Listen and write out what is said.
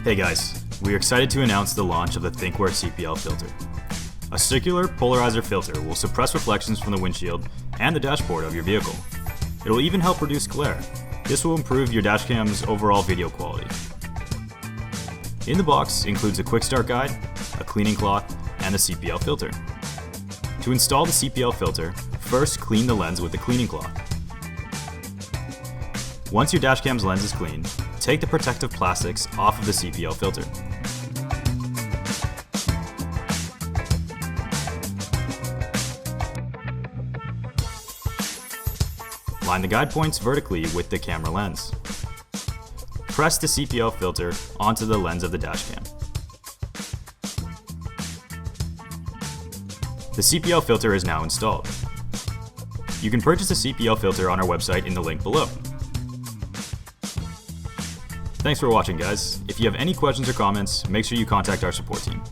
Hey guys, we are excited to announce the launch of the Thinkware CPL filter. A circular polarizer filter will suppress reflections from the windshield and the dashboard of your vehicle. It will even help reduce glare. This will improve your dash cam's overall video quality. In the box includes a quick start guide, a cleaning cloth, and the CPL filter. To install the CPL filter, first clean the lens with the cleaning cloth. Once your dash cam's lens is clean, take the protective plastics off of the CPL filter. Line the guide points vertically with the camera lens. Press the CPL filter onto the lens of the dash cam. The CPL filter is now installed. You can purchase the CPL filter on our website in the link below. Thanks for watching, guys. If you have any questions or comments, make sure you contact our support team.